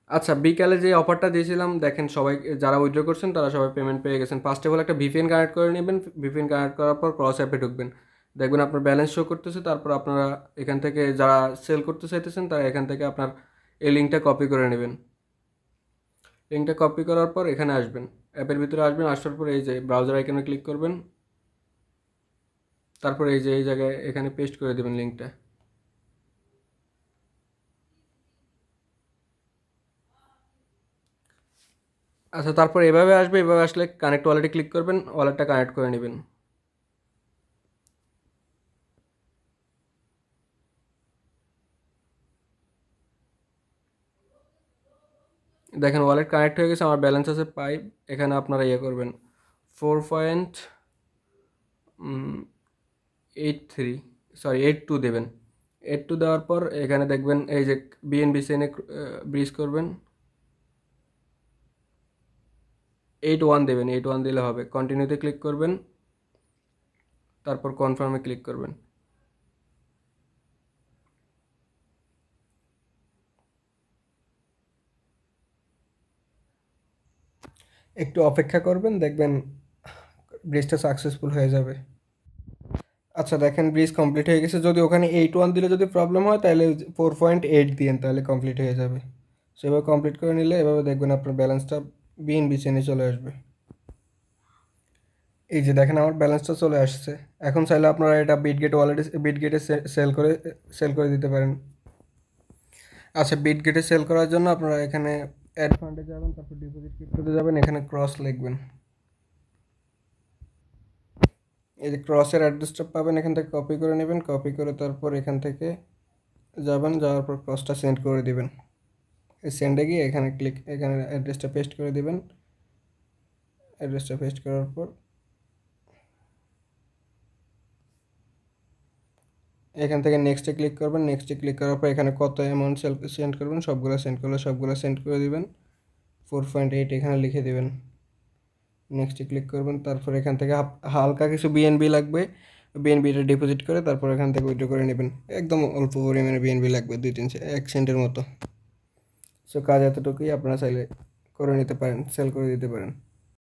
আচ্ছা, বিকালে যে অফারটা দিয়েছিলাম দেখেন, সবাই যারা উইথড্র করছেন তারা সবাই পেমেন্ট পেয়ে গেছেন। ফার্স্ট অফ অল একটা ভিপিএন কানেক্ট করে নেবেন। ভিপিএন কানেক্ট করার পর ক্রস অ্যাপে ঢুকবেন, দেখবেন আপনার ব্যালেন্স শো করতেছে। তারপর আপনারা এখান থেকে যারা সেল করতে চাইতেছেন তারা এখান থেকে আপনার এই লিঙ্কটা কপি করে নেবেন। লিঙ্কটা কপি করার পর এখানে আসবেন, অ্যাপের ভিতরে আসবেন। আসার পর এই যে ব্রাউজার আইকনে ক্লিক করবেন, তারপর এই যে এই জায়গায় এখানে পেস্ট করে দেবেন লিঙ্কটা। আচ্ছা, তারপর এভাবে আসবে। এভাবে আসলে কানেক্ট ওয়ালেটে ক্লিক করবেন, ওয়ালেটটা কানেক্ট করে নেবেন। দেখেন ওয়ালেট কানেক্ট হয়ে গেছে, আমার ব্যালেন্স আছে 5। এখানে আপনারা ইয়ে করবেন 4.83, সরি 82 দেবেন। 82 দেওয়ার পর এখানে দেখবেন এই যে বিএনবি সেনে ব্রিজ করবেন, 81 দেবেন। 81 দিলে হবে। কন্টিনিউতে ক্লিক করবেন, তারপর কনফার্মে ক্লিক করবেন। একটু অপেক্ষা করবেন, দেখবেন ব্রিজটা সাকসেসফুল হয়ে যাবে। আচ্ছা দেখেন ব্রিজ কমপ্লিট হয়ে গেছে। যদি ওখানে 81 দিলে যদি প্রবলেম হয় তাহলে 4.8 দিন, তাহলে কমপ্লিট হয়ে যাবে। সেভাবে কমপ্লিট করে নিলে এভাবে দেখবেন আপনার ব্যালেন্সটা বিএনবি চেনে চলে আসবে। এই যে দেখেন আমার ব্যালেন্সটা চলে আসছে। এখন চাইলে আপনারা এটা বিটগেট ওয়ালেটে, বিটগেটে সেল করে দিতে পারেন। আচ্ছা, বিটগেটে সেল করার জন্য আপনারা এখানে অ্যাড ফান্ডে যাবেন, তারপর ডিপোজিট ক্রিপ্টোতে যাবেন, এখানে ক্রস লিখবেন। এই যে ক্রসের অ্যাড্রেসটা পাবেন, এখান থেকে কপি করে নেবেন। কপি করে তারপর এখান থেকে যাবেন, যাওয়ার পর ক্রসটা সেন্ড করে দিবেন। এই সেন্ডে গিয়ে এখানে অ্যাড্রেসটা পেস্ট করে দিবেন। অ্যাড্রেসটা পেস্ট করার পর এখান থেকে নেক্সটে ক্লিক করবেন। নেক্সটে ক্লিক করার পর এখানে কত অ্যামাউন্ট সেন্ড করবেন সবগুলো সেন্ড করে দিবেন। 4.8 এখানে লিখে দিবেন। নেক্সটে ক্লিক করবেন। তারপর এখান থেকে হালকা কিছু বিএনবি লাগবে, বিএনবিটা ডিপোজিট করে তারপর এখান থেকে উইথড্র করে নেবেন। একদম অল্প পরিমাণে বিএনবি লাগবে, 1 সেন্টের মতো। সো কাজ এতটুকুই, আপনারা চাইলে করে নিতে পারেন, সেল করে দিতে পারেন।